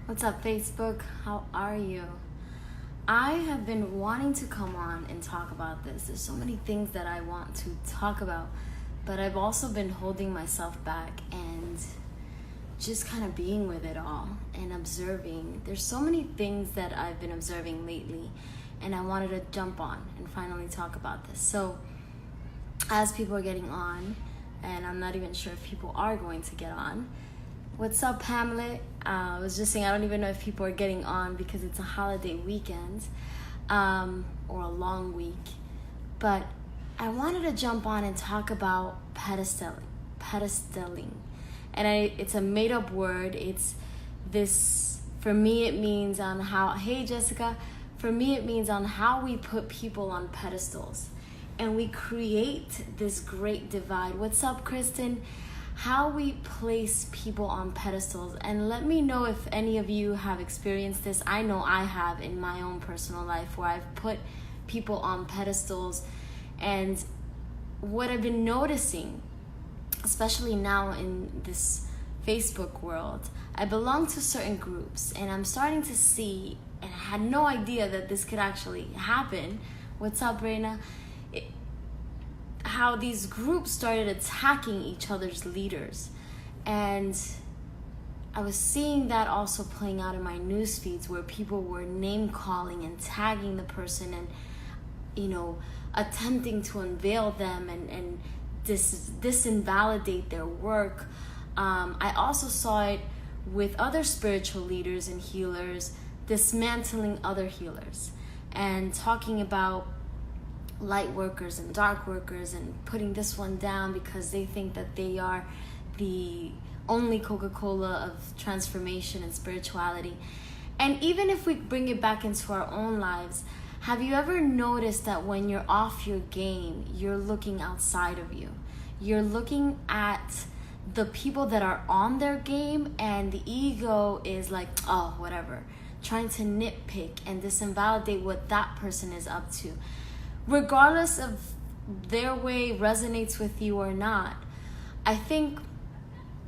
What's up, Facebook? How are you? I have been wanting to come on and talk about this. There's so many things that I want to talk about, but I've also been holding myself back and just kind of being with it all and observing. There's so many things that I've been observing lately, and I wanted to jump on and finally talk about this. So, as people are getting on, and I'm not even sure if people are going to get on. What's up, Hamlet? I was just saying I don't even know if people are getting on because it's a holiday weekend or a long week. But I wanted to jump on and talk about pedestaling. And it's a made-up word. It's this, for me it means on how, hey Jessica, for me it means on how we put people on pedestals. And we create this great divide. What's up, Kristen? How we place people on pedestals. And let me know if any of you have experienced this. I know I have in my own personal life where I've put people on pedestals. And what I've been noticing, especially now in this Facebook world, I belong to certain groups and I'm starting to see, and I had no idea that this could actually happen. What's up, Reina? How these groups started attacking each other's leaders. And I was seeing that also playing out in my news feeds where people were name calling and tagging the person and, attempting to unveil them and disinvalidate their work. I also saw it with other spiritual leaders and healers dismantling other healers and talking about light workers and dark workers and putting this one down because they think that they are the only Coca-Cola of transformation and spirituality. And even if we bring it back into our own lives, have you ever noticed that when you're off your game, you're looking outside of you? You're looking at the people that are on their game and the ego is like, oh, whatever, trying to nitpick and disinvalidate what that person is up to. Regardless of their way resonates with you or not, I think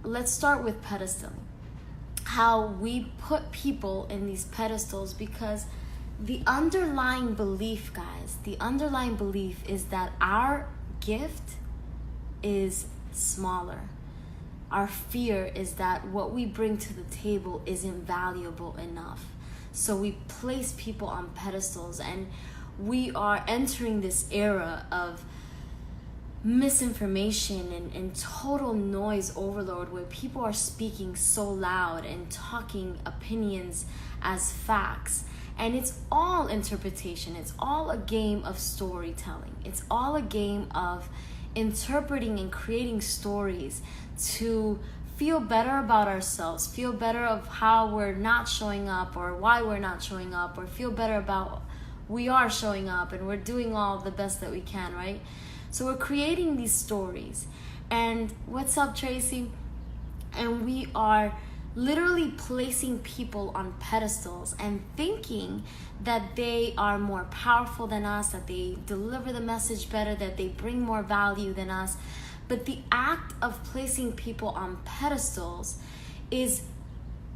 let's start with pedestaling. How we put people in these pedestals because the underlying belief, guys, is that our gift is smaller. Our fear is that what we bring to the table isn't valuable enough. So we place people on pedestals, and we are entering this era of misinformation and total noise overload where people are speaking so loud and talking opinions as facts. And it's all interpretation. It's all a game of storytelling. It's all a game of interpreting and creating stories to feel better about ourselves, feel better of how we're not showing up or why we're not showing up, or feel better about we are showing up and we're doing all the best that we can, right? So we're creating these stories. And what's up, Tracy? And we are literally placing people on pedestals and thinking that they are more powerful than us, that they deliver the message better, that they bring more value than us. But the act of placing people on pedestals is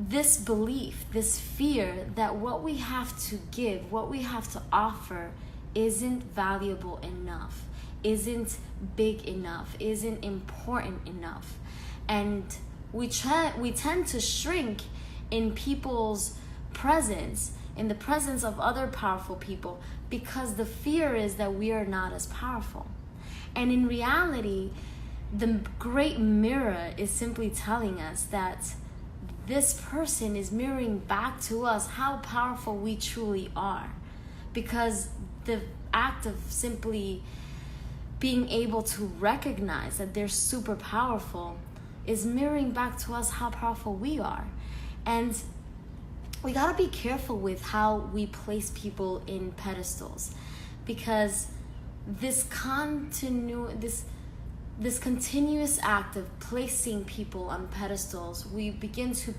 this belief, this fear that what we have to give, what we have to offer isn't valuable enough, isn't big enough, isn't important enough. And we tend to shrink in people's presence, in the presence of other powerful people, because the fear is that we are not as powerful. And in reality, the great mirror is simply telling us that this person is mirroring back to us how powerful we truly are. Because the act of simply being able to recognize that they're super powerful is mirroring back to us how powerful we are. And we gotta be careful with how we place people in pedestals, because this continuous act of placing people on pedestals, we begin to,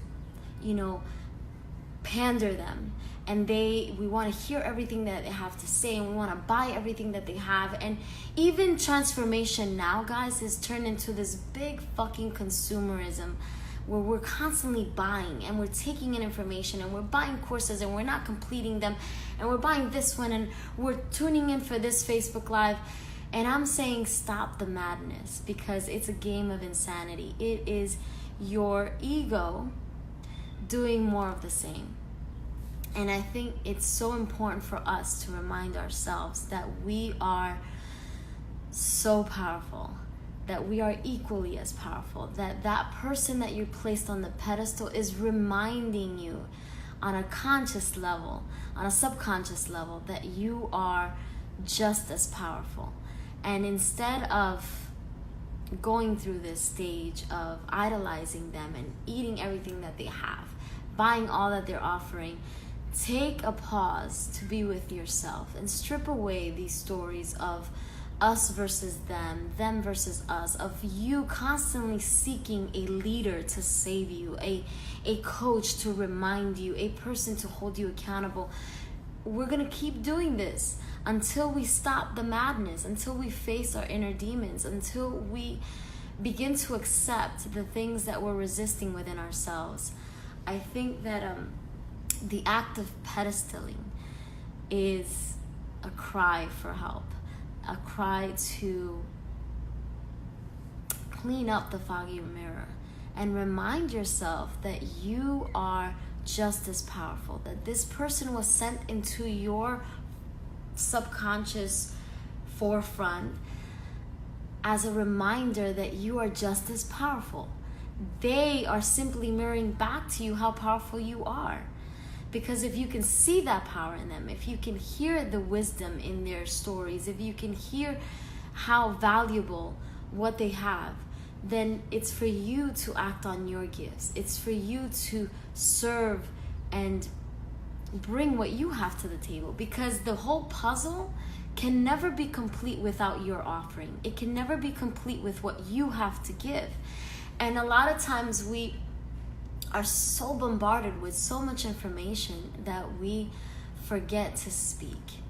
pander them, and we want to hear everything that they have to say, and we want to buy everything that they have. And even transformation now, guys, is turned into this big fucking consumerism where we're constantly buying and we're taking in information and we're buying courses and we're not completing them, and we're buying this one and we're tuning in for this Facebook Live. And I'm saying stop the madness, because it's a game of insanity. It is your ego doing more of the same. And I think it's so important for us to remind ourselves that we are so powerful, that we are equally as powerful, that that person that you placed on the pedestal is reminding you on a conscious level, on a subconscious level, that you are just as powerful. And instead of going through this stage of idolizing them and eating everything that they have, buying all that they're offering, take a pause to be with yourself and strip away these stories of us versus them versus us, of you constantly seeking a leader to save you, a coach to remind you, a person to hold you accountable. We're going to keep doing this until we stop the madness, until we face our inner demons, until we begin to accept the things that we're resisting within ourselves. I think that the act of pedestaling is a cry for help, a cry to clean up the foggy mirror and remind yourself that you are just as powerful, that this person was sent into your subconscious forefront as a reminder that you are just as powerful. They are simply mirroring back to you how powerful you are. Because if you can see that power in them, if you can hear the wisdom in their stories, if you can hear how valuable what they have, then it's for you to act on your gifts. It's for you to serve and bring what you have to the table. Because the whole puzzle can never be complete without your offering. It can never be complete with what you have to give. And a lot of times we are so bombarded with so much information that we forget to speak.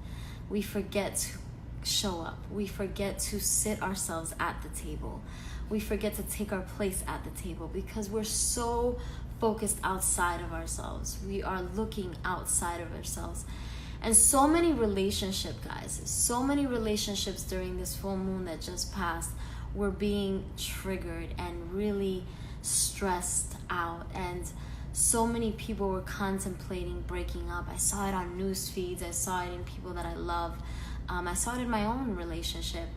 We forget to show up. We forget to sit ourselves at the table. We forget to take our place at the table because we're so focused outside of ourselves. We are looking outside of ourselves. And so many relationships, guys, so many relationships during this full moon that just passed were being triggered and really stressed out, and so many people were contemplating breaking up. I saw it on news feeds, I saw it in people that I love, I saw it in my own relationship.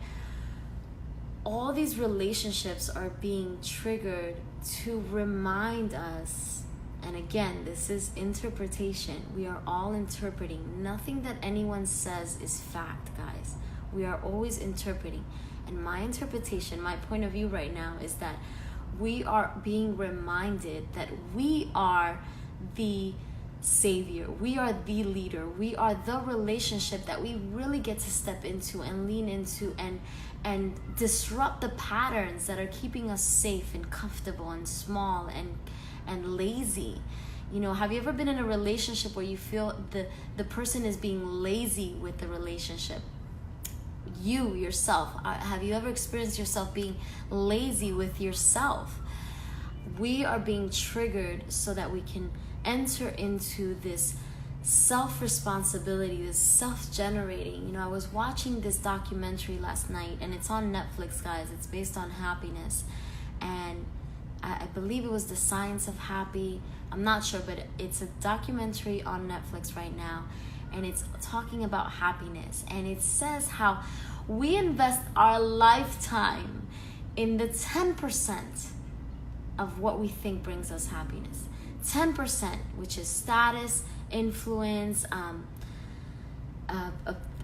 All these relationships are being triggered to remind us, and again, this is interpretation. We are all interpreting. Nothing that anyone says is fact, guys. We are always interpreting. And my interpretation, my point of view right now is that we are being reminded that we are the savior. We are the leader. We are the relationship that we really get to step into and lean into and disrupt the patterns that are keeping us safe and comfortable and small and lazy. You know, have you ever been in a relationship where you feel the person is being lazy with the relationship? You yourself, have you ever experienced yourself being lazy with yourself? We are being triggered so that we can enter into this self-responsibility, this self-generating. You know, I was watching this documentary last night, and it's on Netflix, guys. It's based on happiness, and I believe it was The Science of Happy. I'm not sure, but it's a documentary on Netflix right now, and it's talking about happiness. And it says how we invest our lifetime in the 10% of what we think brings us happiness. 10%, which is status, influence,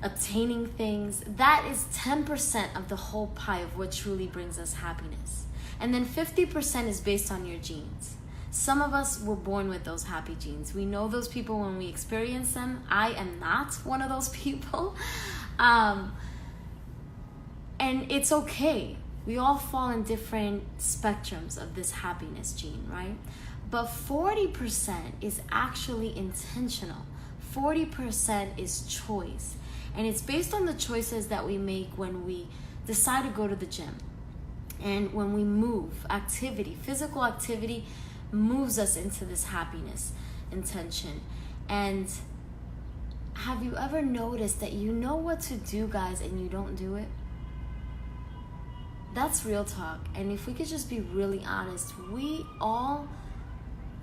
obtaining things. That is 10% of the whole pie of what truly brings us happiness. And then 50% is based on your genes. Some of us were born with those happy genes. We know those people when we experience them. I am not one of those people. And it's okay. We all fall in different spectrums of this happiness gene, right? But 40% is actually intentional. 40% is choice. And it's based on the choices that we make when we decide to go to the gym. And when we move, activity, physical activity moves us into this happiness intention. And have you ever noticed that you know what to do, guys, and you don't do it? That's real talk. And if we could just be really honest, we all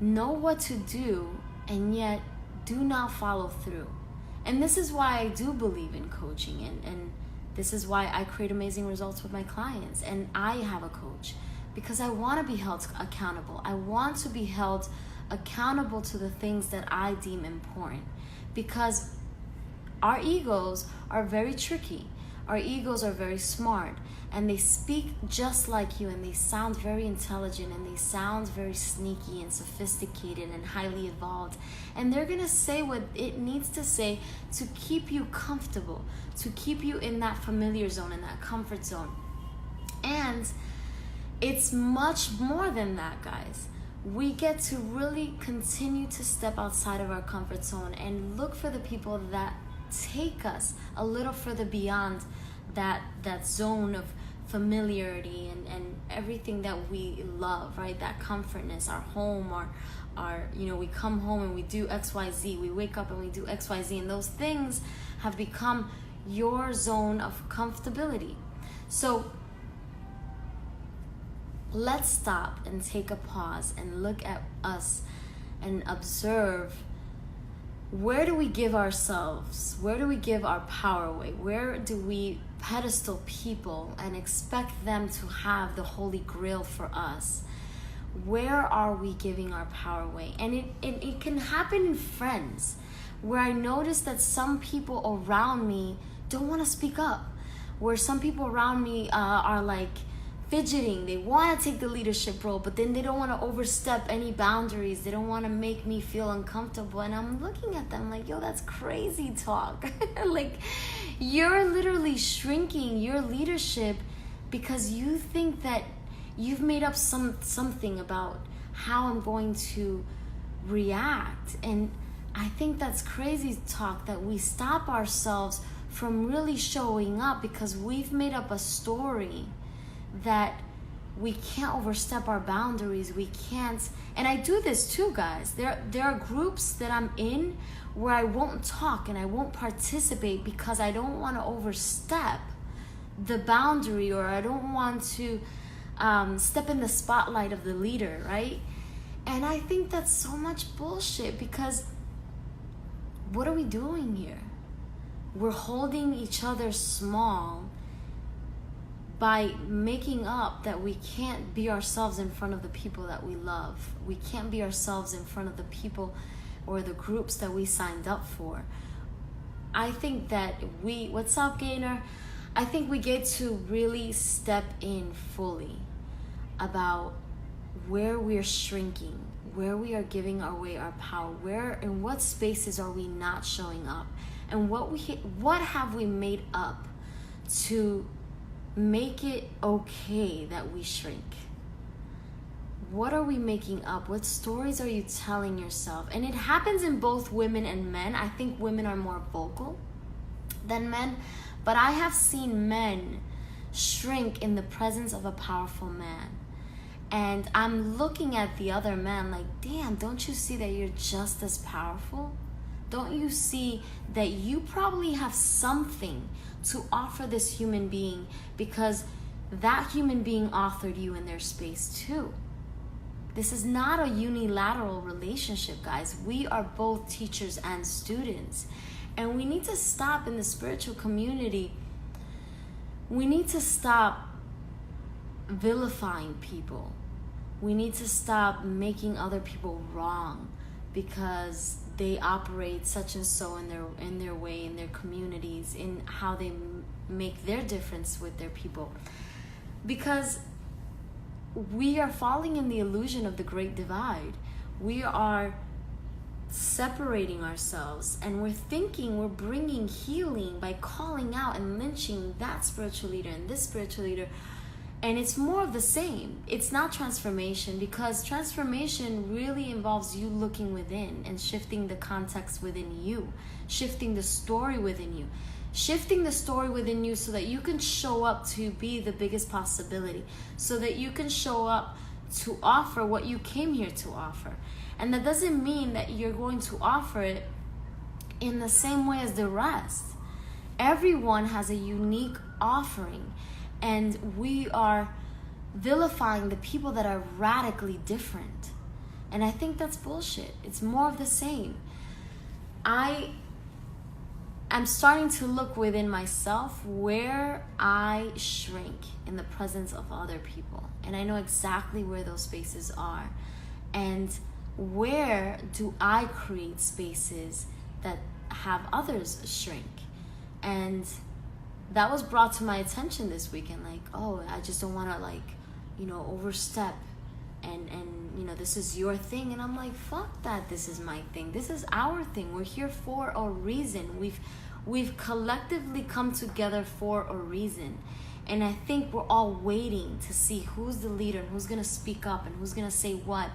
know what to do and yet do not follow through. And this is why I do believe in coaching, and this is why I create amazing results with my clients, and I have a coach, because I want to be held accountable. I want to be held accountable to the things that I deem important, because our egos are very tricky. Our egos are very smart, and they speak just like you, and they sound very intelligent, and they sound very sneaky and sophisticated and highly evolved. And they're going to say what it needs to say to keep you comfortable, to keep you in that familiar zone, in that comfort zone. And it's much more than that, guys. We get to really continue to step outside of our comfort zone and look for the people that take us a little further beyond that zone of familiarity and everything that we love, right? That comfortness, our home, our we come home and we do XYZ, we wake up and we do XYZ, and those things have become your zone of comfortability. So let's stop and take a pause and look at us and observe, where do we give ourselves? Where do we give our power away? Where do we pedestal people and expect them to have the holy grail for us? Where are we giving our power away? And it can happen in friends, where I notice that some people around me don't want to speak up, where some people around me are like fidgeting. They want to take the leadership role, but then they don't want to overstep any boundaries. They don't want to make me feel uncomfortable. And I'm looking at them like, yo, that's crazy talk. Like, you're literally shrinking your leadership because you think that you've made up something about how I'm going to react. And I think that's crazy talk, that we stop ourselves from really showing up because we've made up a story that we can't overstep our boundaries. We can't. And I do this too, guys. There are groups that I'm in where I won't talk and I won't participate because I don't want to overstep the boundary, or I don't want to step in the spotlight of the leader, right? And I think that's so much bullshit, because what are we doing here? We're holding each other small by making up that we can't be ourselves in front of the people that we love. We can't be ourselves in front of the people or the groups that we signed up for. I think that what's up, Gainer? I think we get to really step in fully about where we're shrinking, where we are giving away our power, where in what spaces are we not showing up, and what have we made up to make it okay that we shrink. What are we making up? What stories are you telling yourself? And it happens in both women and men. I think women are more vocal than men, but I have seen men shrink in the presence of a powerful man. And I'm looking at the other man like, damn, don't you see that you're just as powerful? Don't you see that you probably have something to offer this human being, because that human being authored you in their space too? This is not a unilateral relationship, guys. We are both teachers and students. And we need to stop in the spiritual community. We need to stop vilifying people. We need to stop making other people wrong because they operate such and so in their way, in their communities, in how they make their difference with their people. Because we are falling in the illusion of the great divide. We are separating ourselves, and we're thinking we're bringing healing by calling out and lynching that spiritual leader and this spiritual leader. And it's more of the same. It's not transformation, because transformation really involves you looking within and shifting the context within you, shifting the story within you, shifting the story within you so that you can show up to be the biggest possibility, so that you can show up to offer what you came here to offer. And that doesn't mean that you're going to offer it in the same way as the rest. Everyone has a unique offering, and we are vilifying the people that are radically different. And I think that's bullshit. It's more of the same. I'm starting to look within myself where I shrink in the presence of other people. And I know exactly where those spaces are. And where do I create spaces that have others shrink? And that was brought to my attention this weekend. Like, oh, I just don't want to, like, overstep. And this is your thing. And I'm like, fuck that. This is my thing. This is our thing. We're here for a reason. We've collectively come together for a reason. And I think we're all waiting to see who's the leader and who's going to speak up and who's going to say what.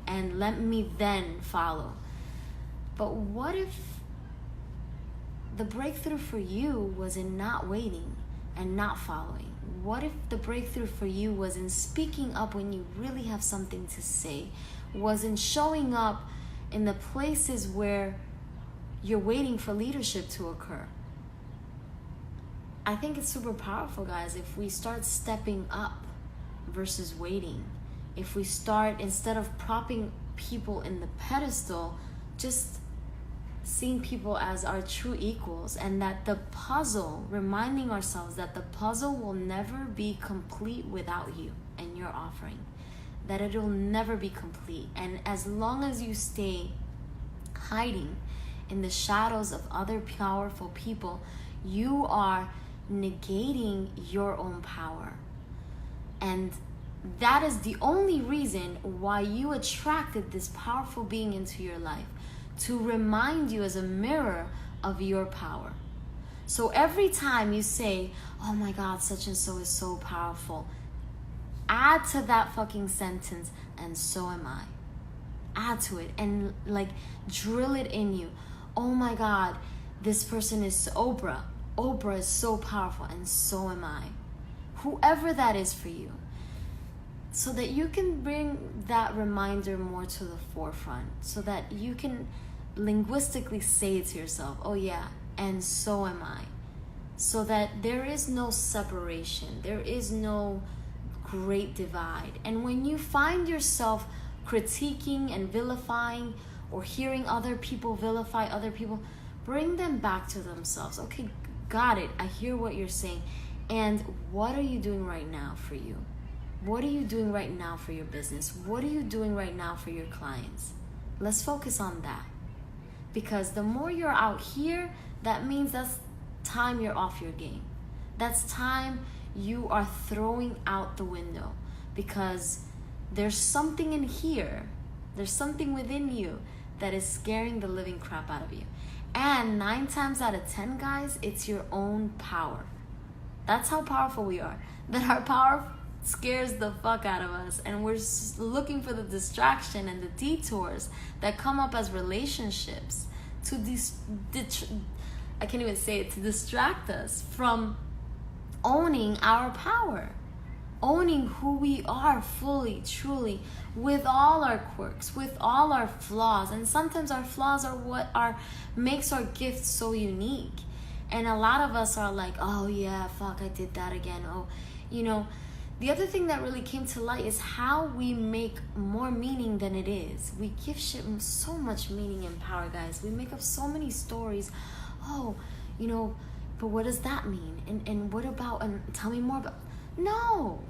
And let me then follow. But what if the breakthrough for you was in not waiting and not following? What if the breakthrough for you was in speaking up when you really have something to say? Was in showing up in the places where you're waiting for leadership to occur? I think it's super powerful, guys, if we start stepping up versus waiting. If we start, instead of propping people in the pedestal, just seeing people as our true equals, and that the puzzle, reminding ourselves that the puzzle will never be complete without you and your offering, that it'll never be complete. And as long as you stay hiding in the shadows of other powerful people, you are negating your own power. And that is the only reason why you attracted this powerful being into your life, to remind you as a mirror of your power. So every time you say, oh my God, such and so is so powerful, add to that fucking sentence, and so am I. Add to it and drill it in you. Oh my God, this person is Oprah. Oprah is so powerful, and so am I. Whoever that is for you. So that you can bring that reminder more to the forefront, so that you can linguistically say it to yourself, oh yeah, and so am I. So that there is no separation, there is no great divide. And when you find yourself critiquing and vilifying, or hearing other people vilify other people, bring them back to themselves. Okay, got it, I hear what you're saying. And what are you doing right now for you? What are you doing right now for your business? What are you doing right now for your clients? Let's focus on that. Because the more you're out here, that means that's time you're off your game. That's time you are throwing out the window. Because there's something in here, there's something within you that is scaring the living crap out of you. And 9 times out of 10, guys, it's your own power. That's how powerful we are. That our power scares the fuck out of us, and we're looking for the distraction and the detours that come up as relationships to I can't even say it, to distract us from owning our power, owning who we are fully, truly, with all our quirks, with all our flaws. And sometimes our flaws are what makes our gift so unique. And a lot of us are like, oh yeah, fuck, I did that again. Oh, the other thing that really came to light is how we make more meaning than it is. We give shit so much meaning and power, guys. We make up so many stories. Oh, but what does that mean? And what about, and tell me more about. No.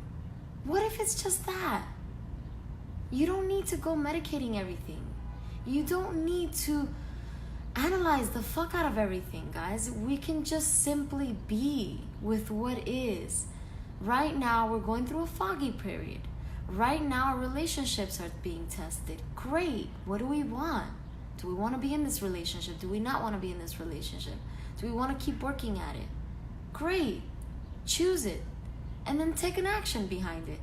What if it's just that? You don't need to go medicating everything. You don't need to analyze the fuck out of everything, guys. We can just simply be with what is. Right now, we're going through a foggy period. Right now, our relationships are being tested. Great. What do we want? Do we want to be in this relationship? Do we not want to be in this relationship? Do we want to keep working at it? Great. Choose it. And then take an action behind it.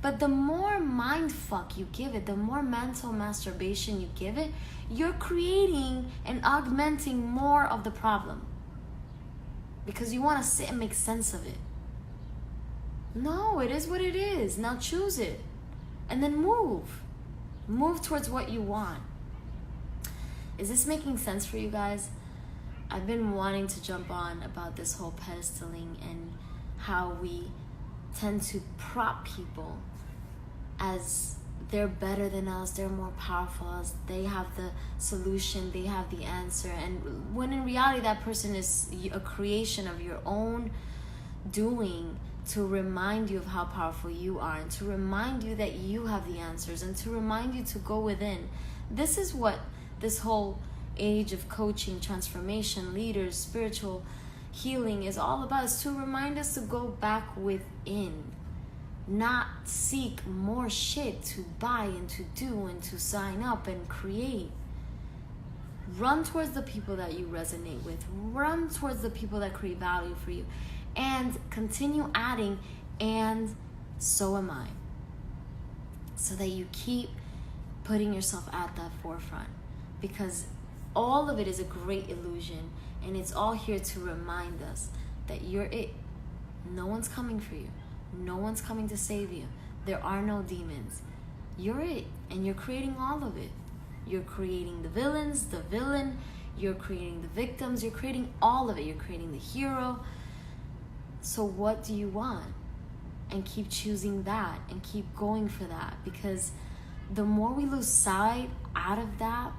But the more mind fuck you give it, the more mental masturbation you give it, you're creating and augmenting more of the problem. Because you want to sit and make sense of it. No, it is what it is. Now choose it. and then move towards what you want. Is this making sense for you guys? I've been wanting to jump on about this whole pedestaling and how we tend to prop people as they're better than us, they're more powerful as they have the solution, they have the answer, and when in reality that person is a creation of your own doing, to remind you of how powerful you are, and to remind you that you have the answers, and to remind you to go within. This is what this whole age of coaching, transformation, leaders, spiritual healing is all about, is to remind us to go back within, not seek more shit to buy and to do and to sign up and create. Run towards the people that you resonate with. Run towards the people that create value for you. And continue adding, and so am I. So that you keep putting yourself at that forefront. Because all of it is a great illusion. And it's all here to remind us that you're it. No one's coming for you. No one's coming to save you. There are no demons. You're it. And you're creating all of it. You're creating the villains, the villain. You're creating the victims. You're creating all of it. You're creating the hero. So what do you want? And keep choosing that. And keep going for that. Because the more we lose sight out of that,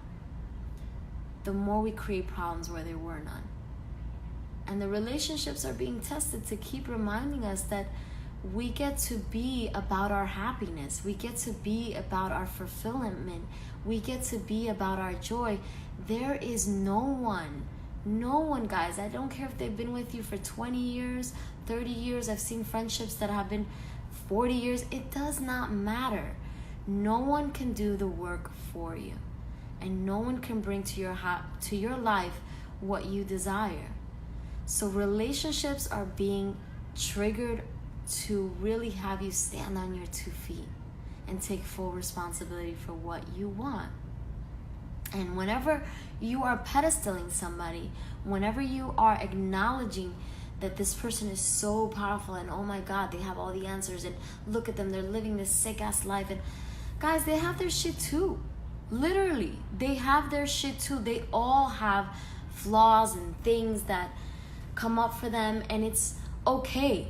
the more we create problems where there were none. And the relationships are being tested to keep reminding us that we get to be about our happiness. We get to be about our fulfillment. We get to be about our joy. There is no one, guys. I don't care if they've been with you for 20 years, 30 years. I've seen friendships that have been 40 years. It does not matter. No one can do the work for you. And no one can bring to your life what you desire. So relationships are being triggered to really have you stand on your 2 feet and take full responsibility for what you want. And whenever you are pedestaling somebody, whenever you are acknowledging that this person is so powerful and oh my God, they have all the answers and look at them, they're living this sick ass life, and guys, they have their shit too. Literally, they have their shit too. They all have flaws and things that come up for them, and it's okay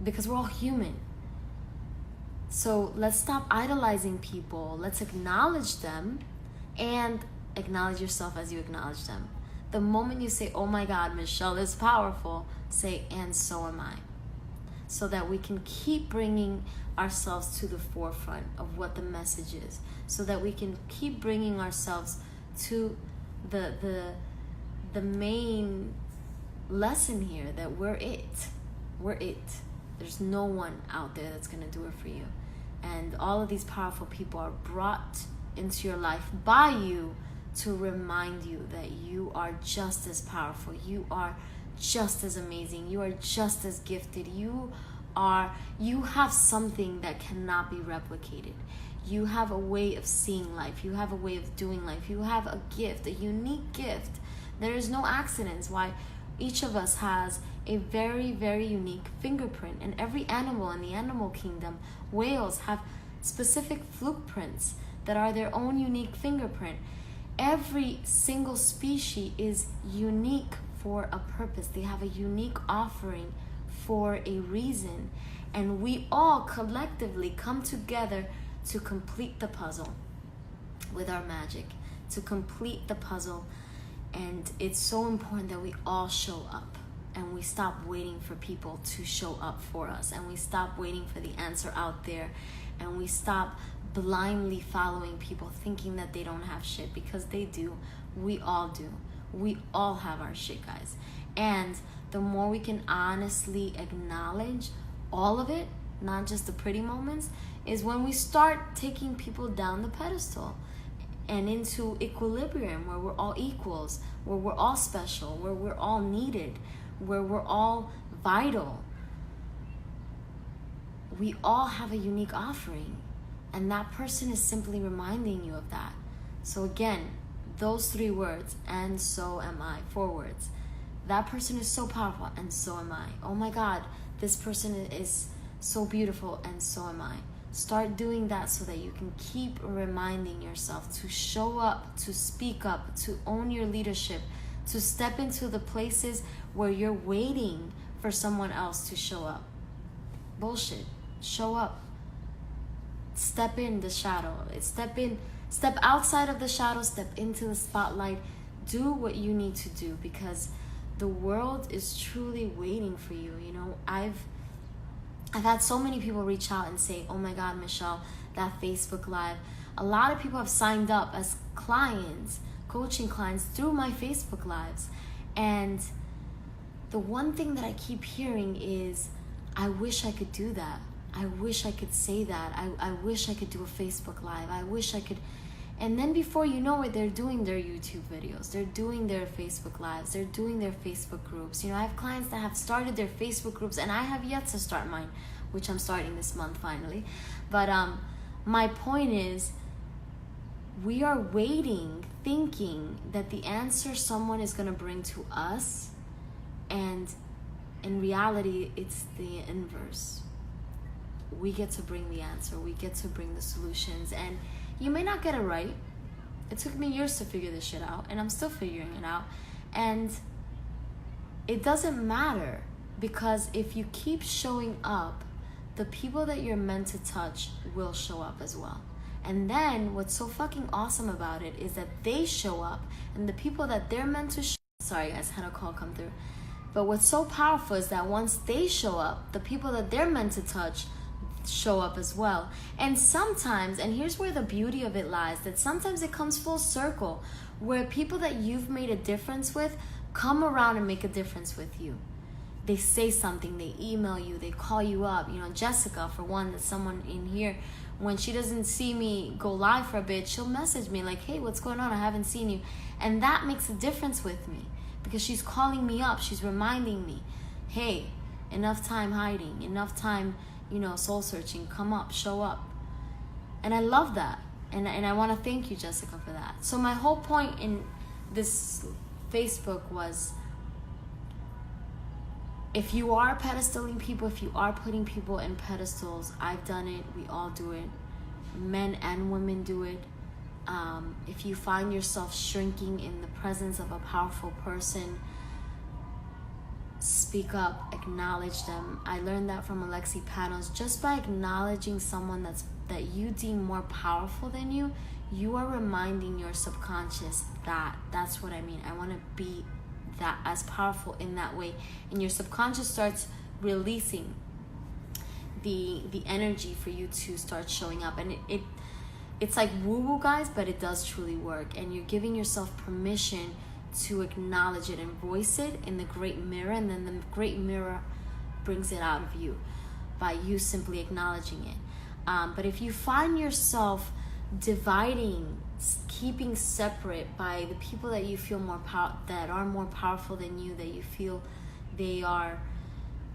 because we're all human. So let's stop idolizing people. Let's acknowledge them and acknowledge yourself as you acknowledge them. The moment you say, oh my God, Michelle is powerful, say, and so am I. So that we can keep bringing ourselves to the forefront of what the message is. So that we can keep bringing ourselves to the main lesson here, that we're it. We're it. There's no one out there that's going to do it for you. And all of these powerful people are brought into your life by you to remind you that you are just as powerful. You are just as amazing. You are just as gifted. You have something that cannot be replicated. You have a way of seeing life. You have a way of doing life. You have a gift, a unique gift. There is no accidents. Why? Each of us has a very, very unique fingerprint. And every animal in the animal kingdom, whales, have specific fluke prints that are their own unique fingerprint. Every single species is unique for a purpose. They have a unique offering for a reason. And we all collectively come together to complete the puzzle with our magic, to complete the puzzle. And it's so important that we all show up, and we stop waiting for people to show up for us, and we stop waiting for the answer out there, and we stop blindly following people thinking that they don't have shit, because they do. We all do. We all have our shit, guys. And the more we can honestly acknowledge all of it, not just the pretty moments, is when we start taking people down the pedestal and into equilibrium, where we're all equals, where we're all special, where we're all needed, where we're all vital. We all have a unique offering, and that person is simply reminding you of that. So again, those 3 words, and so am I, 4 words. That person is so powerful, and so am I. Oh my God, this person is so beautiful, and so am I. Start doing that so that you can keep reminding yourself to show up, to speak up, to own your leadership, to step into the places where you're waiting for someone else to show up. Bullshit. Show up. Step in the shadow. Step outside of the shadow, step into the spotlight. Do what you need to do, because the world is truly waiting for you. You know, I've had so many people reach out and say, oh my God, Michelle, that Facebook Live. A lot of people have signed up as clients, coaching clients, through my Facebook Lives. And the one thing that I keep hearing is, I wish I could do that. I wish I could say that. I wish I could do a Facebook Live. I wish I could. And then before you know it, they're doing their YouTube videos. They're doing their Facebook Lives. They're doing their Facebook groups. You know, I have clients that have started their Facebook groups, and I have yet to start mine, which I'm starting this month finally. But my point is, we are waiting, thinking that the answer someone is going to bring to us, and in reality, it's the inverse. We get to bring the answer. We get to bring the solutions. And you may not get it right. It took me years to figure this shit out, and I'm still figuring it out. And it doesn't matter, because if you keep showing up, the people that you're meant to touch will show up as well. And then what's so fucking awesome about it is that they show up, and the people that they're meant to sorry guys, had a call come through. But what's so powerful is that once they show up, the people that they're meant to touch show up as well. And sometimes, and here's where the beauty of it lies, that sometimes it comes full circle, where people that you've made a difference with come around and make a difference with you. They say something, they email you, they call you up. You know, Jessica, for one, that's someone in here, when she doesn't see me go live for a bit, she'll message me like, hey, what's going on? I haven't seen you. And that makes a difference with me, because she's calling me up. She's reminding me, hey, enough time hiding, enough time, you know, soul searching. Come up, show up. And I love that. And I want to thank you, Jessica, for that. So my whole point in this Facebook was, if you are pedestaling people, if you are putting people in pedestals, I've done it. We all do it. Men and women do it. If you find yourself shrinking in the presence of a powerful person, speak up, acknowledge them. I learned that from Alexi Panos. Just by acknowledging someone that you deem more powerful than you, you are reminding your subconscious that that's what I mean. I want to be that as powerful in that way. And your subconscious starts releasing the energy for you to start showing up. And it's like woo-woo, guys, but it does truly work. And you're giving yourself permission to acknowledge it and voice it in the great mirror, and then the great mirror brings it out of you by you simply acknowledging it. But if you find yourself dividing, keeping separate by the people that you feel that are more powerful than you, that you feel they are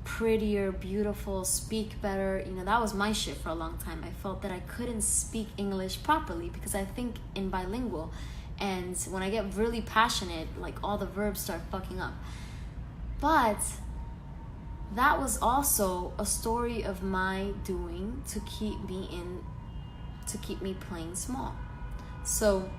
prettier, beautiful, speak better, you know, that was my shit for a long time. I felt that I couldn't speak English properly because I think in bilingual. And when I get really passionate, like all the verbs start fucking up. But that was also a story of my doing to keep me playing small. So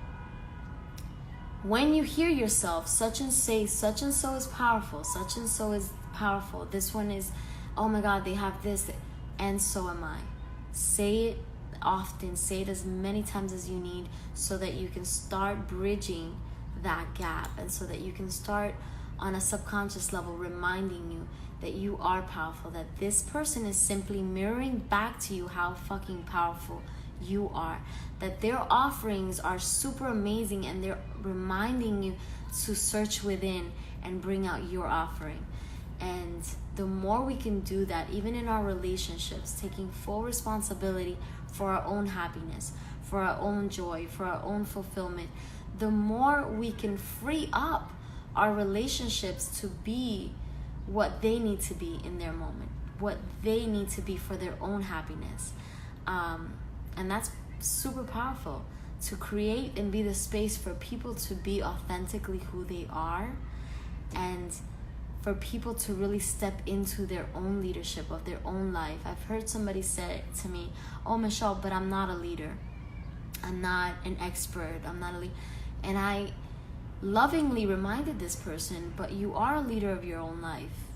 when you hear yourself, such and so is powerful, such and so is powerful, this one is, oh my God, they have this, and so am I. Say it often, say it as many times as you need, so that you can start bridging that gap, and so that you can start on a subconscious level reminding you that you are powerful, that this person is simply mirroring back to you how fucking powerful you are, that their offerings are super amazing, and they're reminding you to search within and bring out your offering. And the more we can do that, even in our relationships, taking full responsibility for our own happiness, for our own joy, for our own fulfillment, the more we can free up our relationships to be what they need to be in their moment, what they need to be for their own happiness. And that's super powerful, to create and be the space for people to be authentically who they are, and for people to really step into their own leadership of their own life. I've heard somebody say to me, "Oh, Michelle, but I'm not a leader. I'm not an expert. I'm not a leader." And I lovingly reminded this person, but you are a leader of your own life.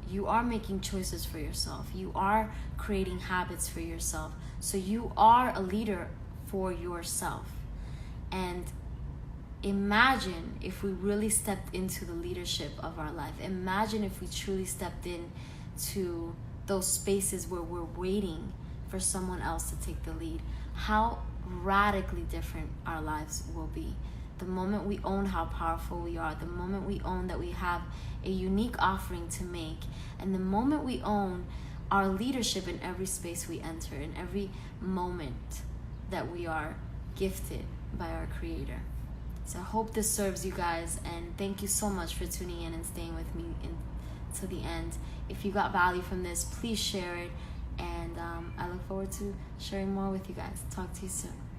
You are making choices for yourself. You are creating habits for yourself. So you are a leader for yourself. And imagine if we really stepped into the leadership of our life. Imagine if we truly stepped in to those spaces where we're waiting for someone else to take the lead. How radically different our lives will be. The moment we own how powerful we are, the moment we own that we have a unique offering to make, and the moment we own our leadership in every space we enter, in every moment that we are gifted by our Creator. So I hope this serves you guys, and thank you so much for tuning in and staying with me to the end. If you got value from this, please share it, and I look forward to sharing more with you guys. Talk to you soon.